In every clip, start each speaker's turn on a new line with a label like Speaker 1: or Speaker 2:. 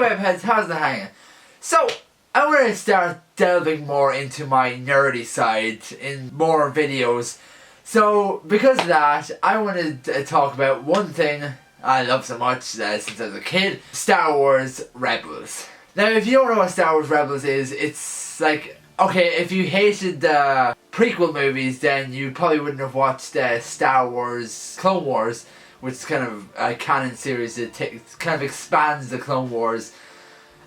Speaker 1: Anyway, pets, how's the hanging? So, I want to start delving more into my nerdy side in more videos. So, because of that, I wanted to talk about one thing I love so much since I was a kid, Star Wars Rebels. Now, if you don't know what Star Wars Rebels is, it's like, okay, if you hated the prequel movies, then you probably wouldn't have watched Star Wars Clone Wars, which is kind of a canon series that kind of expands the Clone Wars.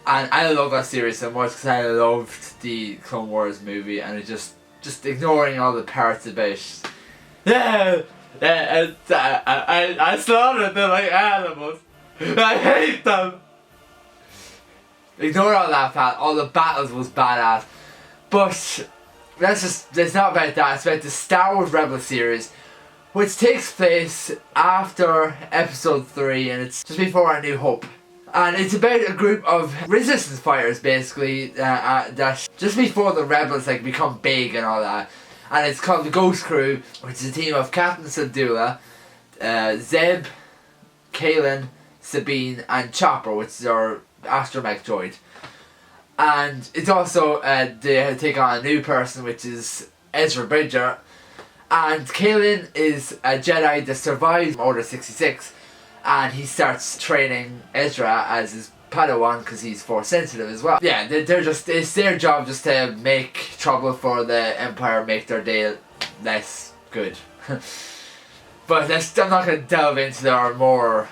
Speaker 1: And I love that series so much because I loved the Clone Wars movie, and it just ignoring all the parts about, I slaughtered them like animals. I hate them. Ignore all that part. All the battles was badass. But it's not about that. It's about the Star Wars Rebels series, which takes place after Episode 3, and it's just before A New Hope. And it's about a group of resistance fighters, basically, that just before the Rebels become big and all that. And it's called the Ghost Crew, which is a team of Captain Syndulla, Zeb, Kaylin, Sabine, and Chopper, which is our astromech droid. And it's also, they take on a new person, which is Ezra Bridger. And Kaylin is a Jedi that survives Order 66. And he starts training Ezra as his Padawan because he's Force sensitive as well. Yeah, it's their job just to make trouble for the Empire, make their day less good. But I'm not going to delve into their more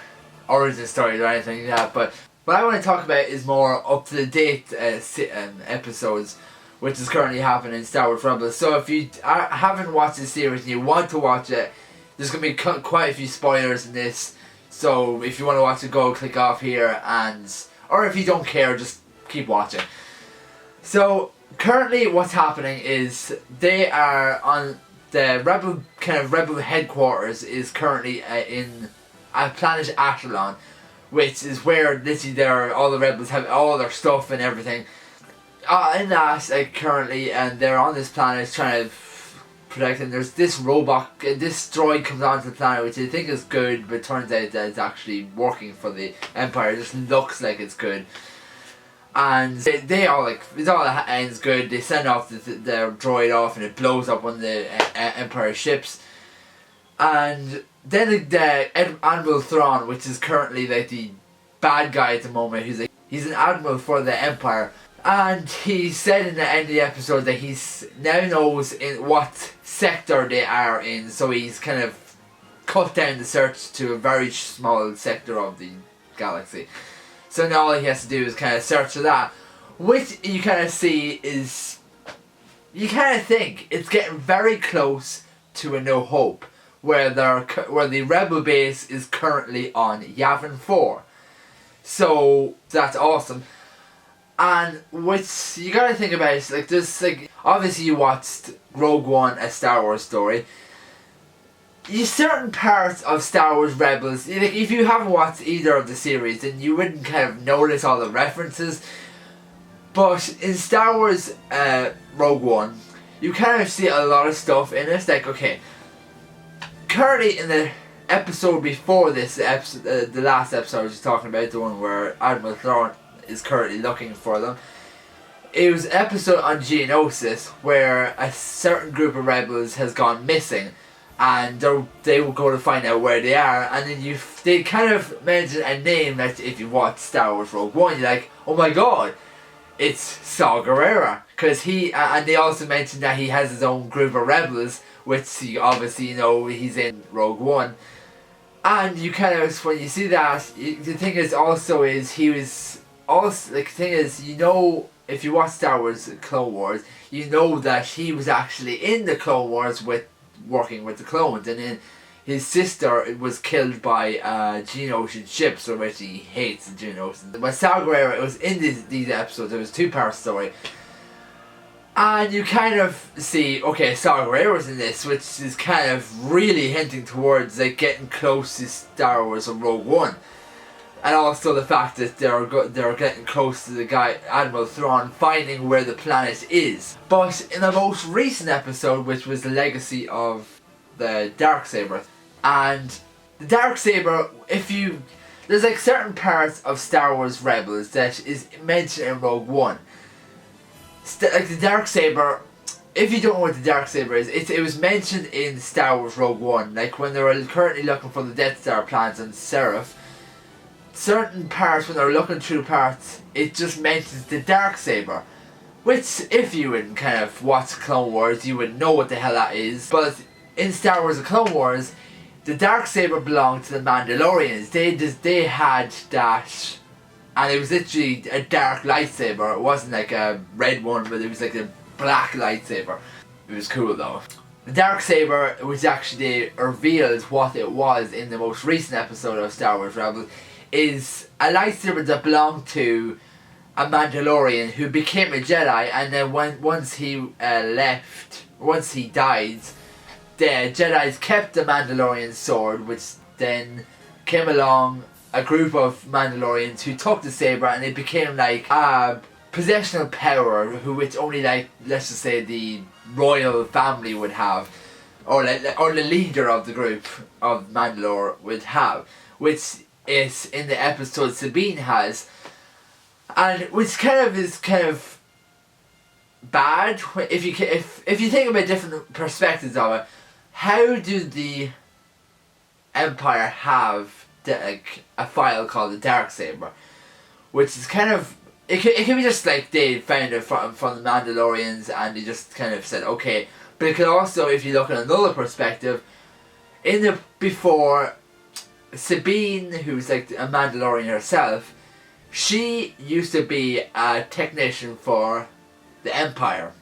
Speaker 1: origin stories or anything like that. But what I want to talk about is more up to the date episodes, which is currently happening in Star Wars Rebels. So if you haven't watched this series and you want to watch it, there's going to be quite a few spoilers in this. So if you want to watch it, go click off here, or if you don't care, just keep watching. So currently what's happening is they are on the Rebel headquarters is currently in a planet Athlon, which is where literally all the rebels have all their stuff and everything. In that currently, and they're on this planet trying to protect, and there's this robot, this droid comes onto the planet, which I think is good, but turns out that it's actually working for the Empire. It just looks like it's good. And they all it all ends good. They send off their droid off, and it blows up one of the Empire ships. And then Admiral Thrawn, which is currently the bad guy at the moment, he's an admiral for the Empire. And he said in the end of the episode that he now knows in what sector they are in, so he's kind of cut down the search to a very small sector of the galaxy. So now all he has to do is kind of search for that, which you kind of see is, you kind of think it's getting very close to A New Hope, where the Rebel base is currently on Yavin 4. So that's awesome. And what you gotta think about is obviously you watched Rogue One, A Star Wars Story. Certain parts of Star Wars Rebels, if you haven't watched either of the series, then you wouldn't kind of notice all the references. But in Star Wars Rogue One, you kind of see a lot of stuff in it. Okay, currently in the episode before this, the last episode I was just talking about, the one where Admiral Thrawn is currently looking for them. It was an episode on Geonosis where a certain group of rebels has gone missing, and they will go to find out where they are. And then they kind of mention a name that if you watch Star Wars Rogue One, you're like, oh my god, it's Saw Gerrera, because and they also mentioned that he has his own group of rebels, which you obviously he's in Rogue One. And you kind of, when you see that, the thing is also is he was also, the thing is, if you watch Star Wars Clone Wars, you know that he was actually in the Clone Wars working with the clones, and then his sister was killed by Geonosian ship, so much he hates the Geonosians. But Saw Gerrera, it was in these episodes, it was a 2-part story. And you kind of see, okay, Saw Gerrera was in this, which is kind of really hinting towards getting close to Star Wars or Rogue One. And also the fact that they're getting close to the guy, Admiral Thrawn, finding where the planet is. But in the most recent episode, which was the legacy of the Darksaber, and the Darksaber, if you there's like certain parts of Star Wars Rebels that is mentioned in Rogue One. Like the Darksaber, if you don't know what the Darksaber is, it was mentioned in Star Wars Rogue One, like when they were currently looking for the Death Star plans on Seraph. Certain parts, when they're looking through parts, it just mentions the Darksaber. Which, if you would kind of watch Clone Wars, you would know what the hell that is. But in Star Wars and Clone Wars, the Darksaber belonged to the Mandalorians. They had that, and it was literally a dark lightsaber. It wasn't like a red one, but it was like a black lightsaber. It was cool though. The Darksaber was actually revealed what it was in the most recent episode of Star Wars Rebels, is a lightsaber that belonged to a Mandalorian who became a Jedi, and then once he died, the Jedis kept the Mandalorian sword, which then came along a group of Mandalorians who took the saber, and it became like a possessional power which only, like, let's just say the royal family would have, or the leader of the group of Mandalore would have, which is in the episode Sabine has, and which is kind of bad if you think about different perspectives of it. How do the Empire have a file called the Darksaber, which is kind of, it could be just like they found it from the Mandalorians and they just kind of said okay, but it could also, if you look at another perspective, before Sabine, who's like a Mandalorian herself, she used to be a technician for the Empire,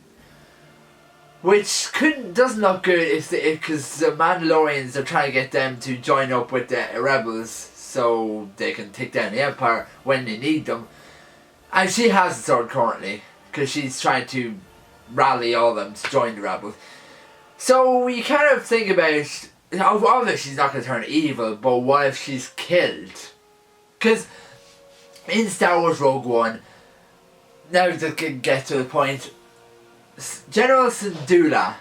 Speaker 1: which doesn't look good because the Mandalorians are trying to get them to join up with the rebels so they can take down the Empire when they need them. And she has the sword currently because she's trying to rally all of them to join the rebels. So you kind of think about, obviously she's not going to turn evil, but what if she's killed? Because in Star Wars Rogue One, now to get to the point, General Syndulla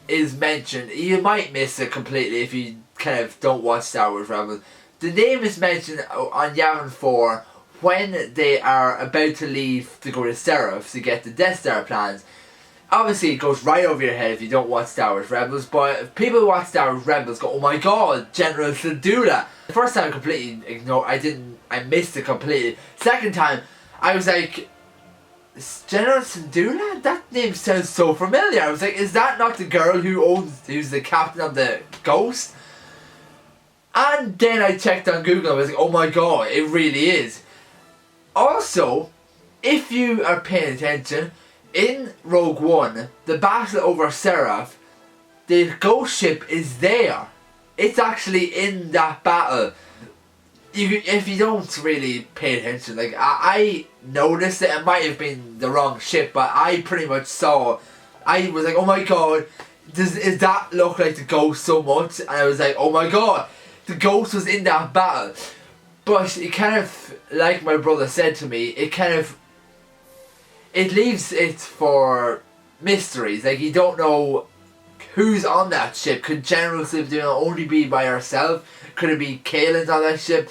Speaker 1: is mentioned. You might miss it completely if you kind of don't watch Star Wars Rebels. The name is mentioned on Yavin 4 when they are about to leave to go to Seraph to get the Death Star plans. Obviously it goes right over your head if you don't watch Star Wars Rebels, but if people who watch Star Wars Rebels go, oh my god, General Syndulla. The first time I completely ignored, I missed it completely. Second time, I was like, General Syndulla? That name sounds so familiar. I was like, is that not the girl who's the captain of the Ghost? And then I checked on Google and I was like, oh my god, it really is. Also, if you are paying attention, in Rogue One, the battle over Seraph, the ghost ship is there. It's actually in that battle. If you don't really pay attention, like I noticed it might have been the wrong ship, but I pretty much saw, I was like, oh my god, does that look like the ghost so much? And I was like, oh my god, the ghost was in that battle. But it kind of, like my brother said to me, it leaves it for mysteries. Like, you don't know who's on that ship. Could General Syndulla only be by herself? Could it be Kaylin's on that ship?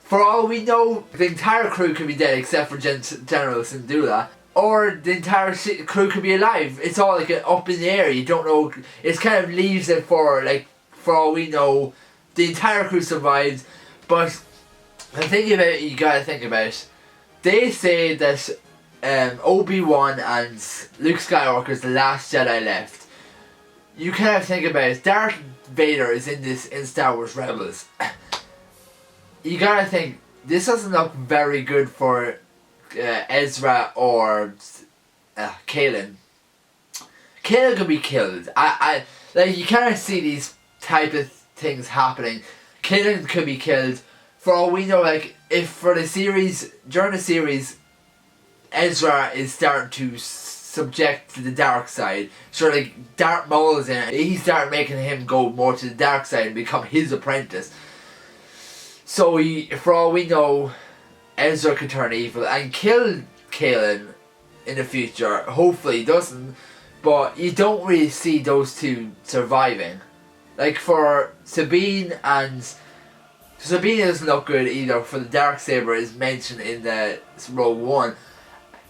Speaker 1: For all we know, the entire crew could be dead except for General Syndulla. Or the entire crew could be alive. It's all like up in the air. You don't know. It kind of leaves it for, like, for all we know, the entire crew survives. But the thing about it, you gotta think about, they say that Obi-Wan and Luke Skywalker is the last Jedi left. You kind of think about it, Darth Vader is in Star Wars Rebels. You gotta think, this doesn't look very good for Ezra or Kaylin. Kaylin could be killed. Like, you kind of see these type of things happening. Kaylin could be killed. For all we know, like, if for the series, during the series, Ezra is starting to subject to the dark side. So, like, Darth Maul is in it. He started making him go more to the dark side and become his apprentice. So, for all we know, Ezra could turn evil and kill Kaylin in the future. Hopefully he doesn't. But you don't really see those two surviving. Like, for Sabine and Sabine doesn't look good either, for the Darksaber is mentioned in the Rogue One.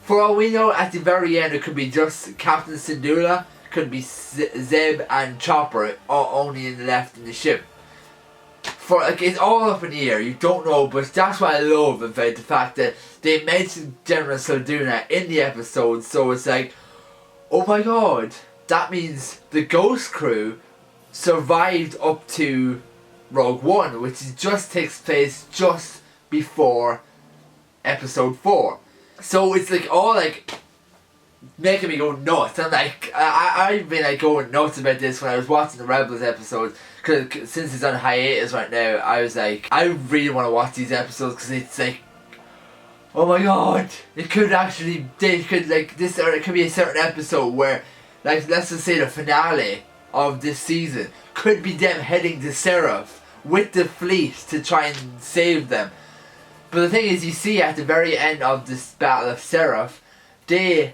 Speaker 1: For all we know, at the very end it could be just Captain Syndulla, could be Zeb and Chopper only left in the ship. For like, it's all up in the air, you don't know, but that's what I love about the fact that they mentioned General Salduna in the episode, so it's like, oh my god, that means the Ghost Crew survived up to Rogue One, which just takes place just before episode 4. So it's like all like making me go nuts. And like I've been like going nuts about this when I was watching the Rebels episodes, because since it's on hiatus right now, I was like, I really want to watch these episodes, because it's like, oh my god, it could actually, they could like this, or it could be a certain episode where, like, let's just say the finale of this season could be them heading to Seraph with the fleet to try and save them. But the thing is, you see at the very end of this Battle of Seraph, a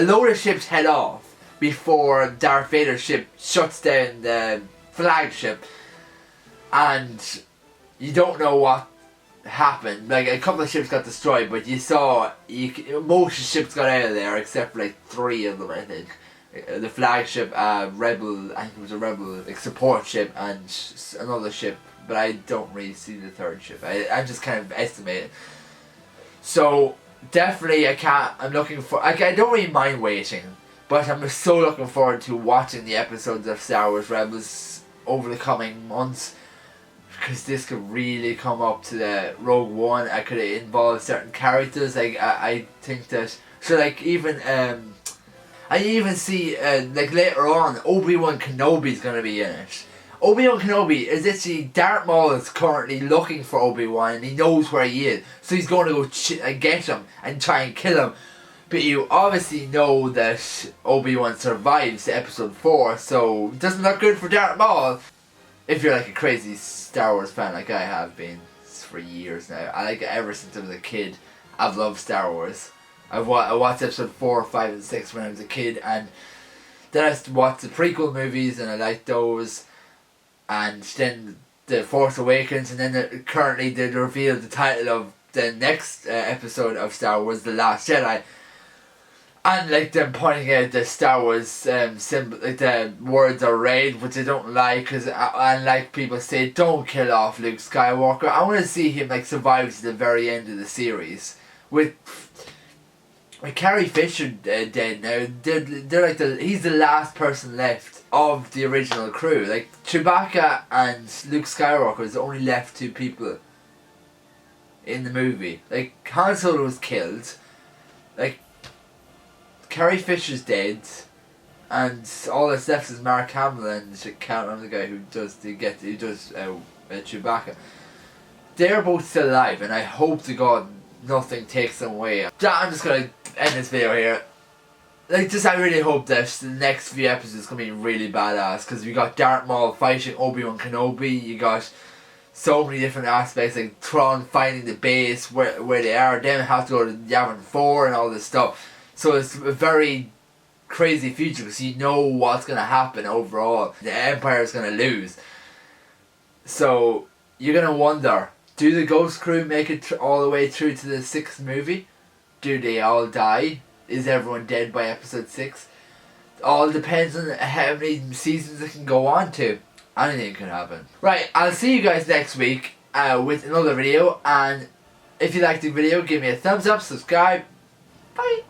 Speaker 1: load of ships head off before Darth Vader's ship shuts down the flagship, and you don't know what happened. Like, a couple of ships got destroyed, but you saw most ships got out of there except for like 3 of them, I think. The flagship, Rebel, I think it was a Rebel like support ship, and another ship, but I don't really see the 3rd ship. I'm just kind of estimating. So definitely I'm looking for, like, I don't really mind waiting, but I'm so looking forward to watching the episodes of Star Wars Rebels over the coming months, because this could really come up to the Rogue One. I could involve certain characters. Like I think that, so like even I even see like later on Obi-Wan Kenobi's gonna be in it. Obi-Wan Kenobi is actually, Darth Maul is currently looking for Obi-Wan, and he knows where he is, so he's going to go get him and try and kill him. But you obviously know that Obi-Wan survives to episode 4, so it doesn't look good for Darth Maul. If you're like a crazy Star Wars fan like I have been for years now. I like it ever since I was a kid. I've loved Star Wars. I watched episode 4, 5 and 6 when I was a kid, and then I watched the prequel movies and I liked those, and then The Force Awakens, and then currently they revealed the title of the next episode of Star Wars, The Last Jedi. And like them pointing out the Star Wars symbol, like the words are red, which I don't like, because and like people say, don't kill off Luke Skywalker. I want to see him like survive to the very end of the series. With Carrie Fisher dead now, they're like he's the last person left of the original crew. Like Chewbacca and Luke Skywalker is the only left 2 people in the movie. Like Han Solo was killed. Like Carrie Fisher's dead, and all that's left is Mark Hamill, and I can't remember the guy who does Chewbacca. They're both still alive, and I hope to God nothing takes them away. I'm just gonna end this video here. Like, I really hope that the next few episodes gonna be really badass, because we got Darth Maul fighting Obi-Wan Kenobi. You got so many different aspects, like Thrawn finding the base where they are, then have to go to Yavin 4 and all this stuff. So it's a very crazy future, because you know what's going to happen overall. The Empire is going to lose. So you're going to wonder, do the Ghost Crew make it all the way through to the 6th movie? Do they all die? Is everyone dead by episode 6? All depends on how many seasons it can go on to. Anything can happen. Right, I'll see you guys next week with another video. And if you liked the video, give me a thumbs up, subscribe. Bye.